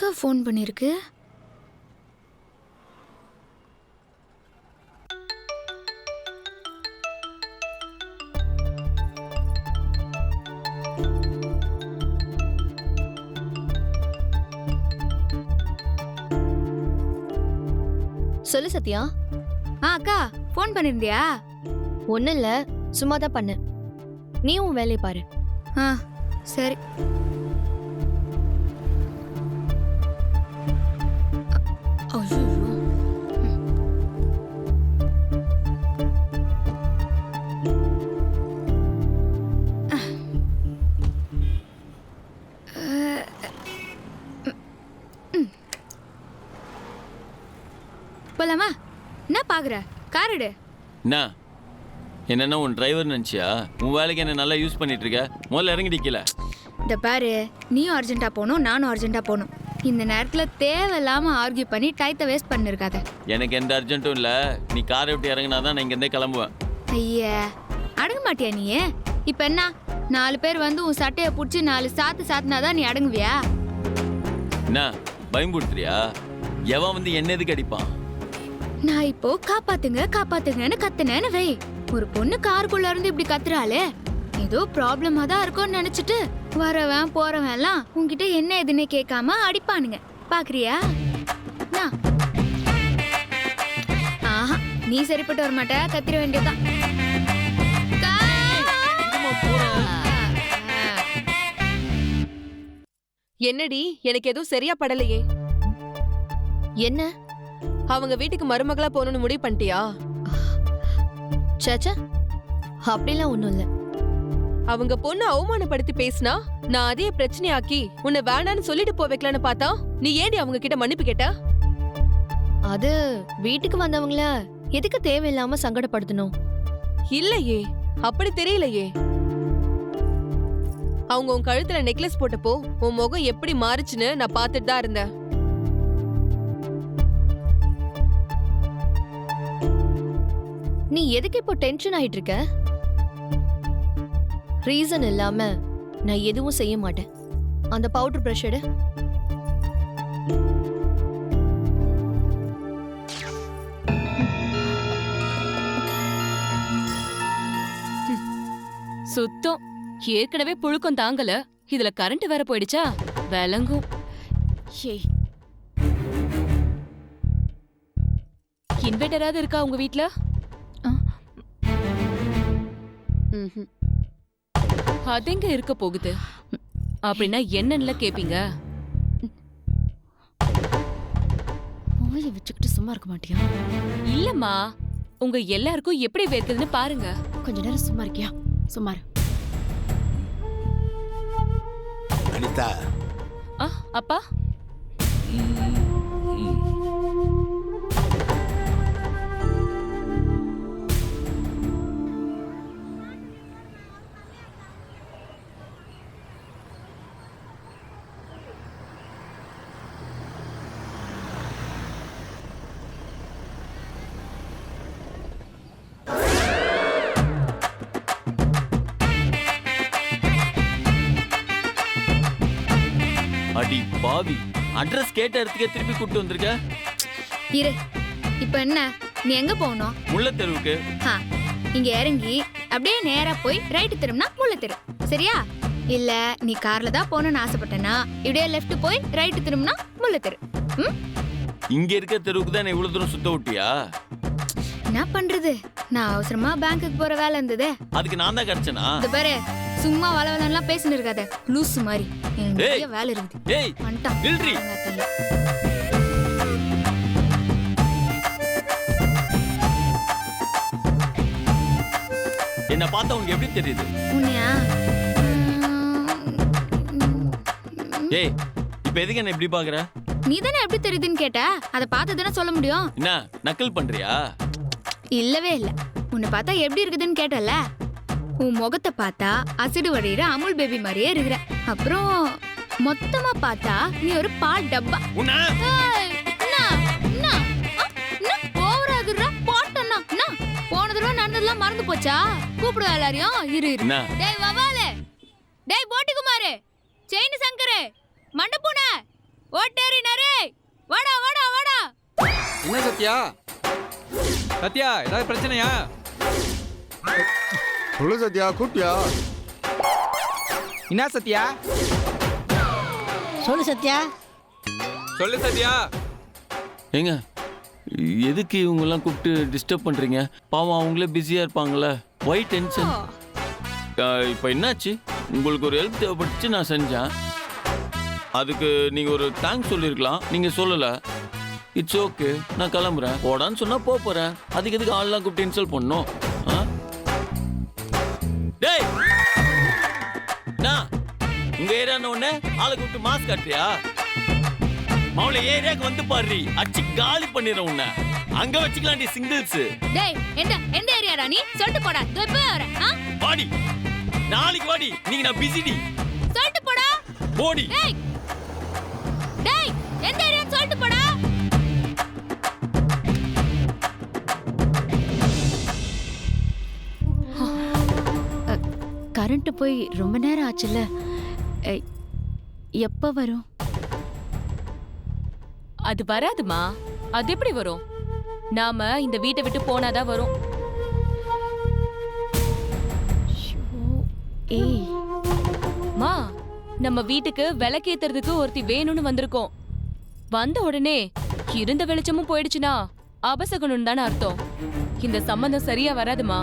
யாருக்கா ஃபோன் பண்ணிருக்கு? சொல்லு சத்யா. அக்கா ஃபோன் பண்ணிருந்தியா? ஒன்னும் இல்ல, சும்மா தான் பண்ண. நீ உன் வேலையை பாரு. சரி. போலாமா? என்ன பாக்குற? கார் எடு. என்ன உன் டிரைவர் நினைச்சியா? உன் வேலைக்கு என்ன நல்லா யூஸ் பண்ணிட்டு இருக்க. முதல்ல இறங்கிடிக்கல. இந்த பாரு, நீயும் அர்ஜென்ட்டா போகணும், நானும் அர்ஜென்ட்டா போகணும். இந்த நேரத்துல தேவையில்லாம ஆர்கியூ பண்ணி டைத்தை வேஸ்ட் பண்ணிருக்காத. எனக்கு எந்த அர்ஜென்ட்டும் இல்ல. நீ காரை விட்டு இறங்கினாதான் நான் இங்கேருந்தே கிளம்புவேன். ஐயா, அடங்க மாட்டியா நீ? இப்ப என்ன, 4 பேர் வந்து உன் சட்டையை பிடிச்சி 4 சாத்து சாத்தினாதான் நீ அடங்குவியா? என்ன பயம்படுத்துறியா? எவன் வந்து என்ன எதுக்கு அடிப்பான்? நான் இப்போ காப்பாத்துங்க காப்பாத்துங்கன்னு கத்துனேன்னு வை. ஒரு பொண்ணு காருக்குள்ள இருந்து இப்படி கத்துறாளே, ஏதோ ப்ராப்ளமா தான் இருக்கும்னு நினைச்சிட்டு வரவன் போறவன் எல்லாம் உன்கிட்ட என்ன எதுன்னு கேட்காம அடிப்பானுங்க. பாக்குறியா? ஆஹா, நீ சரிப்பட்டு வர மாட்ட, கத்திர வேண்டியதான். என்னடி, எனக்கு எதுவும் சரியா படலையே. என்ன? அவங்க வீட்டுக்கு மருமகளா போகணும்னு முடிவு பண்ணிட்டியா? சேச்சா, அப்படிலாம் ஒண்ணும் இல்ல. அவங்க பொண்ணு அவமானப்படுத்தி பேசினா நான் அதே பிரச்சனையாக்கி உன்னை வேணான்னு சொல்லிட்டு போவேக்கலான்னு பார்த்தா நீ ஏண்டி அவங்க கிட்ட மன்னிப்பு கேட்ட? அது வீட்டுக்கு வந்தவங்கள எதுக்கு தேவையில்லாம சங்கடப்படுத்தணும்? இல்லையே, அப்படி தெரியலையே. அவங்க உன் கழுத்துல நெக்லஸ் போட்டப்போ உன் முகம் எப்படி மாறுச்சுன்னு நான் பார்த்துட்டு தான் இருந்தேன். நீ எதுக்கு இப்போ டென்ஷன் ஆயிட்டு இருக்க? ரீசன் இல்லாம நான் எதுவும் செய்ய மாட்டேன். அந்த பவுடர் பிரஷ் எடு. சுத்தம். ஏற்கனவே புழுக்கம் தாங்கல, இதுல கரண்ட் வேற போயிடுச்சா? விளங்கும். இன்வெர்டராவது இருக்கா உங்க வீட்ல? அதெங்க இருக்க போகுது. அப்படின்னா என்னன்னு கேப்பீங்க? ஓய வச்சுக்கிட்டு சும்மா இருக்க மாட்டியா? இல்லம்மா, உங்க எல்லாருக்கும் எப்படி வேர்க்குதுன்னு பாருங்க. கொஞ்ச நேரம் சும்மா இருக்கியா? சும்மா இரு. அனிதா. அப்பா. அடி பாவி, அட்ரஸ் கேட்ட இடத்துக்கே திருப்பி கூட்டு வந்திருக்க. இரு, இப்ப என்ன, நீ எங்க போகணும்? முல்லை தெருவுக்கு. இங்க இறங்கி அப்படியே நேரா போய் ரைட் திரும்பினா முல்லை தெரு, சரியா? இல்ல நீ கார்ல தான் போகணும்னு ஆசைப்பட்டனா இப்படியே லெஃப்ட் போய் ரைட் திரும்பினா முல்லை தெரு. இங்க இருக்க தெருவுக்கு தான் இவ்வளவு தூரம் சுத்த விட்டியா? என்ன பண்றது, நான் அவசரமா பேங்க்குக்கு போற வேலை இருந்தது. அதுக்கு நான் தான் கிடைச்சனா? இந்த பாரு, சும்மா வளவலன்லாம் பேசிட்டு இருக்காத, லூஸ் மாதிரி. எனக்கு நிறைய வேலை இருக்குது. ஏய், வந்துட்டான். நில்றி. என்ன பார்த்தா உனக்கு எப்படி தெரியுது? உன்னையா? ஏய், இப்ப எதுக்கு என்ன இப்படி பாக்குற? நீ தானே எப்படி தெரியுதுன்னு கேட்ட, அதை பார்த்து தானே சொல்ல முடியும். என்ன நக்கல் பண்றியா? இல்லவே இல்ல, உன்னை பார்த்தா எப்படி இருக்குதுன்னு கேட்டல. உன் முகத்தை பார்த்தா அசிடு வடிகிற அமுல் பேபி மாதிரியே இருக்கிற. அப்புறம் மொத்தமா பார்த்தா நீ ஒரு பால் டப்பா. போன தடவை நடந்ததெல்லாம் மறந்து போச்சா? கூப்பிடுவா எல்லாரையும். இரு இரு. டேய் வவாலே, டேய் போட்டிக்குமாரு, செயின் சங்கரு, மண்டபூனை, ஓட்டேரி நரே வாடா வாடா வாடா. என்ன சத்யா? சத்யா, ஏதாவது பிரச்சனையா? சொல்லு சத்யா, கூப்பிட்டியா? என்ன சத்யா? சொல்லு சத்யா. சொல்லு சத்யா. ஏங்க எதுக்கு இவங்கெல்லாம் கூப்பிட்டு டிஸ்டர்ப் பண்ணுறீங்க? பாவம் அவங்களே பிஸியாக இருப்பாங்களே. Why tension? இப்போ என்னாச்சு? உங்களுக்கு ஒரு ஹெல்ப் தேவைப்பட்டுச்சு, நான் செஞ்சேன். அதுக்கு நீங்கள் ஒரு தேங்க்ஸ் சொல்லியிருக்கலாம், நீங்கள் சொல்லலை. இட்ஸ் ஓகே, நான் கிளம்புறேன். போடான்னு சொன்னால் போகிறேன். அதுக்கு எதுக்கு ஆள்லாம் கூப்பிட்டு இன்சல்ட் பண்ணணும்? ஆ டேய், நான் உங்கள் ஏரியான்னு ஒன்று ஆளை கூப்பிட்டு மாஸ்க் காட்டுறியா? அவளை ஏரியாக்கு வந்து பாரு, அடிச்சு காலி பண்ணிடுறேன் உன்னை. அங்க வச்சுக்கலாம்டி சிங்கிள்ஸ். டேய் எந்த ஏரியாடா நீ? சொல்லிட்டு போடா. இதோ இப்பவே வரேன். வாடி, நாளைக்கு வாடி. நீங்க நான் பிஸிடி. சொல்லிட்டு போடா. போடி. டேய் டேய் எந்த ஏரியான்னு சொல்லிட்டு போடா. கரண்ட் போய் ரொம்ப நேரம் ஆச்சுல்ல, எப்ப வரும்? அது வராதுமா. அது எப்படி வரும்? நாம இந்த வீட்டை விட்டு போனாதான் வரும். ஏய் மா, நம்ம வீட்டுக்கு விளக்கேத்துறதுக்கு ஒருத்தி வேணும்னு வந்திருக்கோம். வந்த உடனே இருந்த வெளிச்சமும் போயிடுச்சுன்னா அபசகணும் தானே அர்த்தம். இந்த சம்பந்தம் சரியா வராதுமா.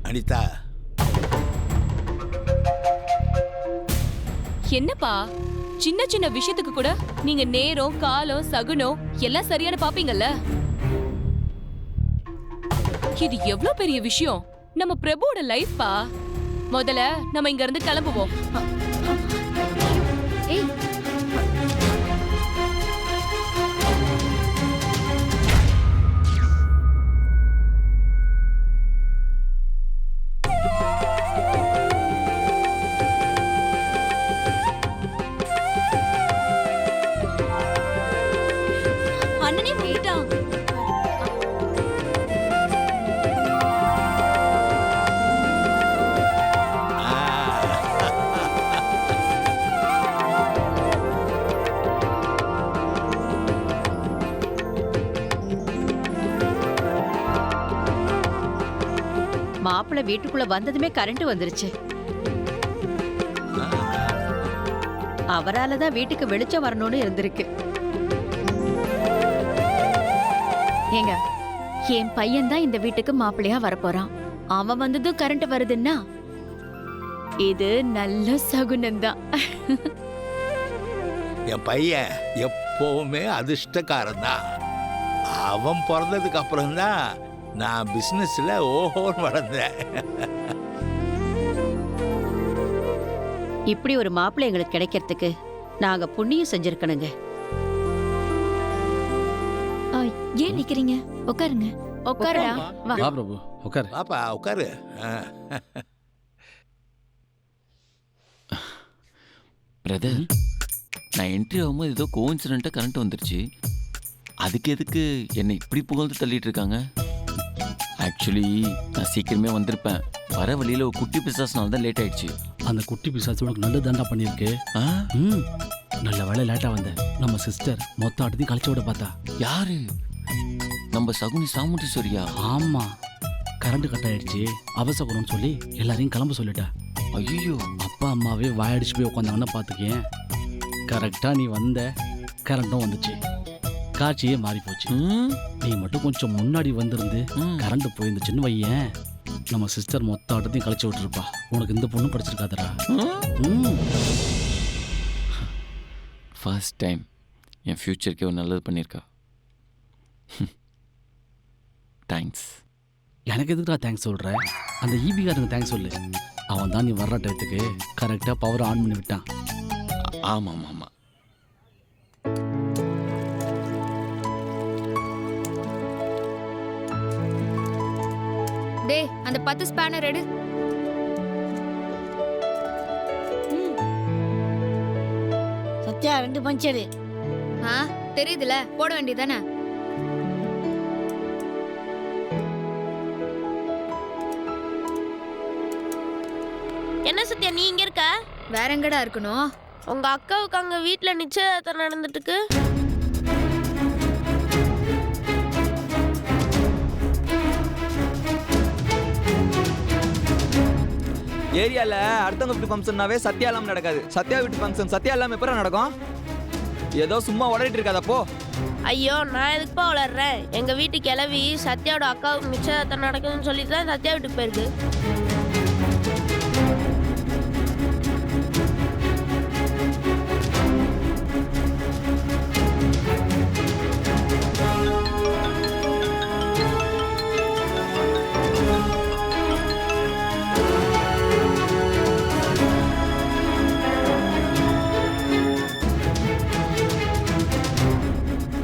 அனிதா, என்னப்பா, சின்ன சின்ன விஷயத்துக்கு கூட நீங்க நேரம் காலம் சகுனம் எல்லாம் சரியான பாப்பீங்கல்ல. இது எவ்வளவு பெரிய விஷயம். நம்ம பிரபுவோட லைஃப்பா. முதல்ல நம்ம இங்க இருந்து கிளம்புவோம். ஏய் அண்ணனே போயிட்டான். மாப்பிள்ளை வீட்டுக்குள்ள வந்ததுமே கரண்ட் வந்துருச்சு. அவரால தான் வீட்டுக்கு வெளிச்சம் வரணும்னு இருந்திருக்கு. ஏங்க, என் பையன் தான் இந்த வீட்டுக்கு மாப்பிள்ளையா வரப்போறான். அவன் வந்ததும் கரண்ட் வருதுன்னா இது நல்ல சகுனம்தான். என் பையன் எப்பவுமே அதிர்ஷ்டக்காரன் தான். அவன் பிறந்ததுக்கு அப்புறம் தான் நான் பிசினஸ்ல ஓஹோன்னு வளர்ந்தேன். இப்படி ஒரு மாப்பிள்ளை எங்களுக்கு கிடைக்கிறதுக்கு நாங்க புண்ணியம் செஞ்சிருக்கணுங்க. ஏன் நிக்கிறீங்க? உட்காருங்க. உட்காருடா. வா. வா பிரபு, உட்காரு. பாப்பா உட்காரு. பிரதர், நான் என்ட்ரி ஆகும்போது ஏதோ கோஇன்சிடென்ட்டாக கரண்ட் வந்துருச்சு. அதுக்கு எதுக்கு என்னை இப்படி புகழ்ந்து தள்ளிட்டு இருக்காங்க? ஆக்சுவலி நான் சீக்கிரமே வந்திருப்பேன். வர வழியில் ஒரு குட்டி பிசாஸ்னால தான் லேட் ஆயிடுச்சு. அந்த குட்டி பிசாசு உனக்கு நல்ல தண்டா பண்ணியிருக்கு. ஆ நல்ல வேலை லேட்டாக வந்த. நம்ம சிஸ்டர் மொத்த ஆட்டத்தையும் கழிச்சு விட பார்த்தா. யாரு? நம்ம சகுனி சாமுண்டீஸ்வரியா? ஆமா, கரண்ட் கட் ஆயிடுச்சு, அவசகுணம்னு சொல்லி எல்லாரையும் கிளம்ப சொல்லிட்டா. ஐயோ, அப்பா அம்மாவே வாயடிச்சு போய் உட்காந்தாங்கன்னா பார்த்துக்கேன். கரெக்டாக நீ வந்த, கரண்ட்டும் வந்துச்சு. காட்சியே மாறி போச்சு. நீ மட்டும் கொஞ்சம் முன்னாடி வந்திருந்து கரண்ட் போயிருந்துச்சுன்னு வையேன், நம்ம சிஸ்டர் மொத்த ஆட்டத்தையும் கழிச்சு விட்டுருப்பா. உனக்கு இந்த பொண்ணு படிச்சிருக்காதரா. ஃபர்ஸ்ட் டைம் என் ஃப்யூச்சருக்கு ஒரு நல்லது பண்ணியிருக்கா. தேங்க்ஸ். எனக்கு எதுக்குடா தேங்க்ஸ் சொல்கிற? அந்த ஈபிகாரனுக்கு தேங்க்ஸ் சொல்லு. அவன் தான் நீ வர்ற டயத்துக்கு கரெக்டாக பவர் ஆன் பண்ணி விட்டான். ஆமாம் ஆமாம். டேய், அந்த 10 ஸ்பேனர் எடு. சத்யா 2 பஞ்சரு. தெரியுதுல, போட வேண்டியதானே. என்ன சத்யா நீ இங்க இருக்க? வேற எங்கடா இருக்கணும்? உங்க அக்காவுக்கு அங்க வீட்ல நிச்சயதார்த்தம் நடந்துட்டுக்கு. ஏரியால அடுத்தவங்க வீட்டு ஃபங்க்ஷன்னாவே சத்யா இல்லாம நடக்காது. சத்யா வீட்டு ஃபங்க்ஷன் சத்யா இல்லாம எப்பறம் நடக்கும்? ஏதோ சும்மா உடறிட்டு இருக்காதப்போ. ஐயோ நான் எதுக்குப்பா வளர்றேன்? எங்க வீட்டு கிளவி சத்யாவோட அக்காவுக்கு நிச்சயதார்த்தம் நடக்குதுன்னு சொல்லிட்டு தான் சத்யா வீட்டுக்கு போயிருக்கு.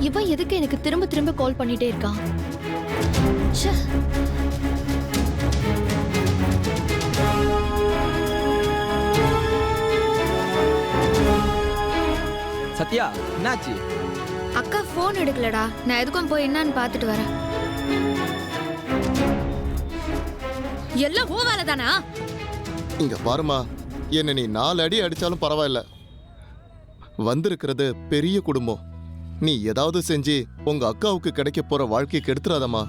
இவன் எதுக்கு எனக்கு திரும்ப திரும்ப கால் பண்ணிட்டே இருக்கான்? ச்சே. சத்யா என்னாச்சு? அக்கா ஃபோன் எடுக்கலடா. நான் எதுக்கும் போய் என்னன்னு பார்த்துட்டு வரேன். எல்லாம் ஓ வேலை தானா? இங்க பாருமா, என்ன நீ 4 அடி அடிச்சாலும் பரவாயில்ல. வந்திருக்கிறது பெரிய குடும்பம். நீ ஏதாவது செஞ்சு உங்க அக்காவுக்கு கிடைக்க போற வாழ்க்கையை கெடுத்துறாதம்மா.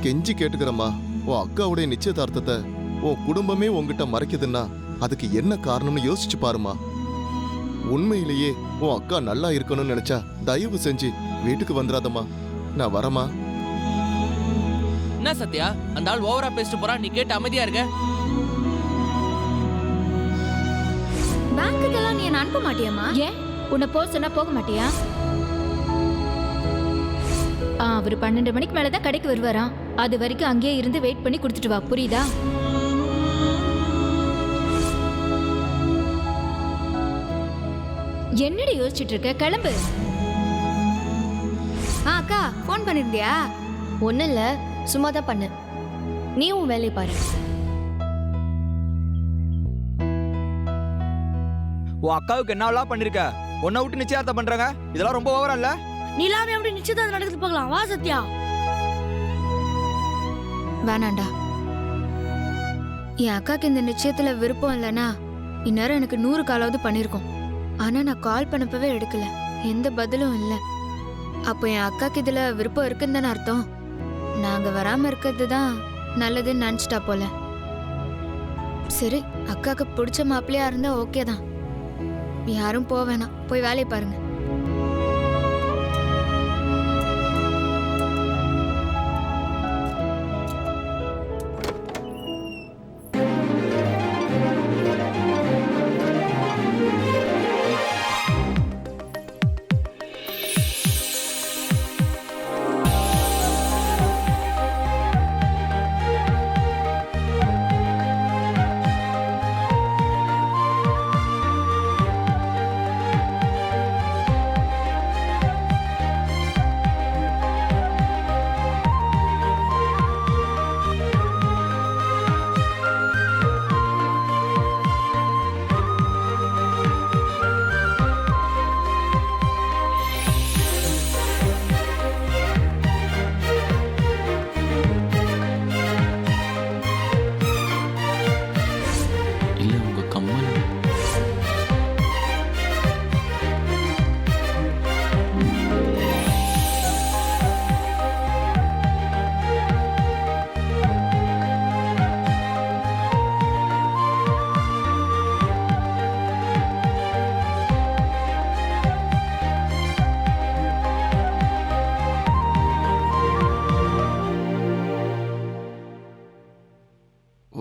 கெஞ்சி கேட்டுக்கிறம்மா. உன் அக்காவுடைய நிச்சயதார்த்தத்தை உன் குடும்பமே உங்ககிட்ட மறைக்குதுன்னா அதுக்கு என்ன காரணம்னு யோசிச்சு பாருமா. உண்மையிலேயே உன் அக்கா நல்லா இருக்கணும்னு நினைச்சா தயவு செஞ்சு வீட்டுக்கு வந்துடாதம்மா. நான் வரமா. என்ன சத்யா, அந்த ஆள் ஓவரா பேசிட்டு போறான், நீ கேட்டு அமைதியா இருக்க. பேங்க்குக்கெல்லாம் நீ என்ன அனுப்ப மாட்டியாமா? ஏன் உன்னை போக சொன்னா போக மாட்டியா? அவர் 12 மணிக்கு மேலதான் கடைக்கு வருவாராம். அது வரைக்கும் அங்கேயே இருந்து வெயிட் பண்ணி கொடுத்துட்டு வா, புரியுதா? என்னடி யோசிச்சுட்டு இருக்க? கிளம்பு. அக்கா ஃபோன் பண்ணிருந்தியா? ஒன்னும் இல்ல, சும்மா தான் பண்ண. நீ உன் வேலையை பாரு. உன் அக்காவுக்கு என்னவெல்லாம் பண்ணிருக்க? உன்னை விட்டு நிச்சயதார்த்தம் பண்றாங்க, இதெல்லாம் ரொம்ப ஓவரா இல்ல? நீலாவே எப்படி நிச்சயதார்த்தம் நடக்குது பார்க்கலாம். வா சத்யா. வேணாண்டா. என் அக்காக்கு இந்த நிச்சயத்துல விருப்பம் இல்லைன்னா இந்நேரம் எனக்கு 100 காலாவது பண்ணிருக்கோம். ஆனா நான் கால் பண்ணப்பவே எடுக்கல, எந்த பதிலும் இல்ல. அப்போ என் அக்காக்கு இதுல விருப்பம் இருக்குன்னு தானே அர்த்தம். நாங்க வராம இருக்கிறது தான் நல்லதுன்னு நினைச்சிட்டா போல. சரி, அக்காக்கு பிடிச்ச மாப்பிள்ளையா இருந்தா ஓகே தான். யாரும் போக வேணாம், போய் வேலையை பாருங்க.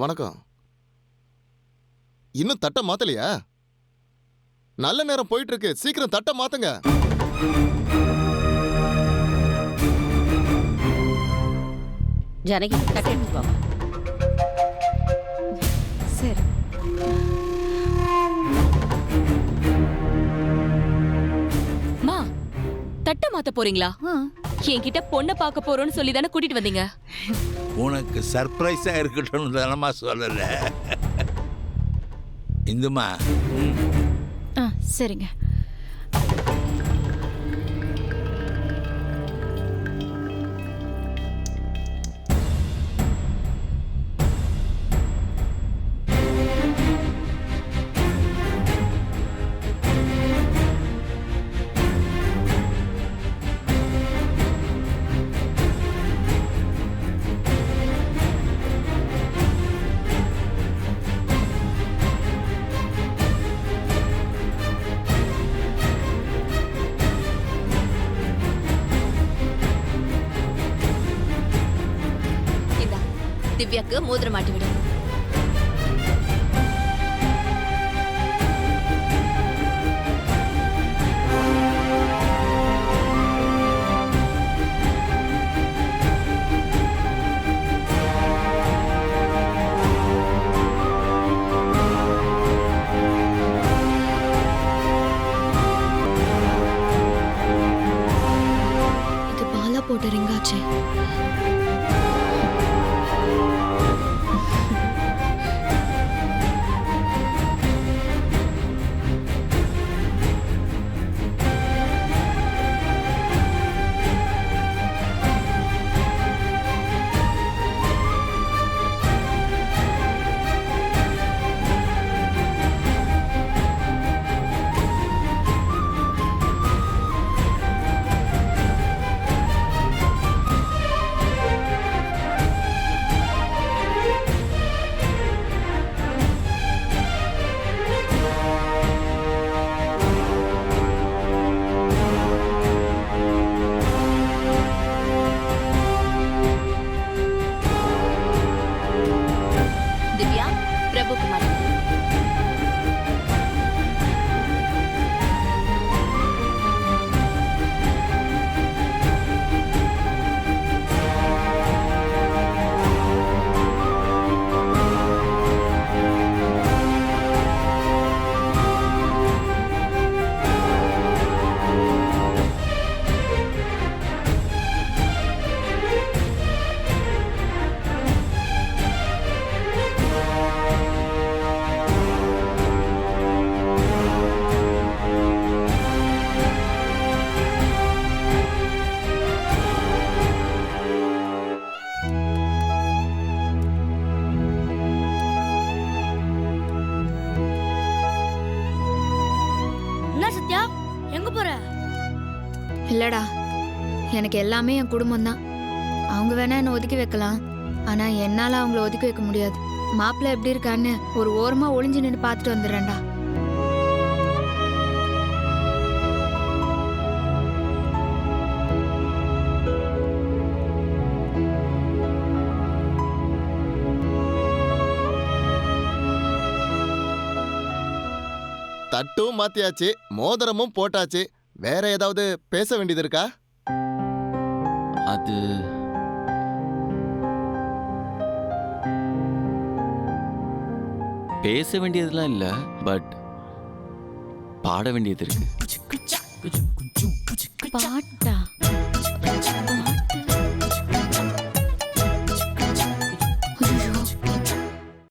வணக்கம். இன்னும் தட்டை மாத்தலையா? நல்ல நேரம் போயிட்டு இருக்கு, சீக்கிரம் தட்டை மாத்துங்க. ஜனகி தட்டை எடுத்து வாங்க. சரி. மா, தட்டை மாத்த போறீங்களா? என்கிட்ட பொண்ணை பார்க்க போறோம்னு சொல்லி தானே கூட்டிட்டு வந்தீங்க. உனக்கு சர்ப்ரைஸா இருக்கட்டும்னு தானமா சொல்லல. இந்துமா. சரிங்க. திவ்யாக்கு மோதிரம் மாட்டி விடு. இது பாலா போட்ட ரிங்காச்சே. திவ்யா, பிரபுக்கு மாட்டி விடு. என்ன சத்யா, எங்க போற? இல்லடா, எனக்கு எல்லாமே என் குடும்பம் தான். அவங்க வேணா என்ன ஒதுக்கி வைக்கலாம், ஆனா என்னால அவங்கள ஒதுக்கி வைக்க முடியாது. மாப்பிள்ளை எப்படி இருக்கான்னு ஒரு ஓரமா ஒளிஞ்சு நின்று பார்த்துட்டு வந்துடுறேன்டா. தட்டும் மாத்தியாச்சு, மோதிரமும் போட்டாச்சு. வேற ஏதாவது பேச வேண்டியது இருக்கா? அது பேச வேண்டியதெல்லாம் இல்ல, பட் பாட வேண்டியது இருக்கு. பாட்டு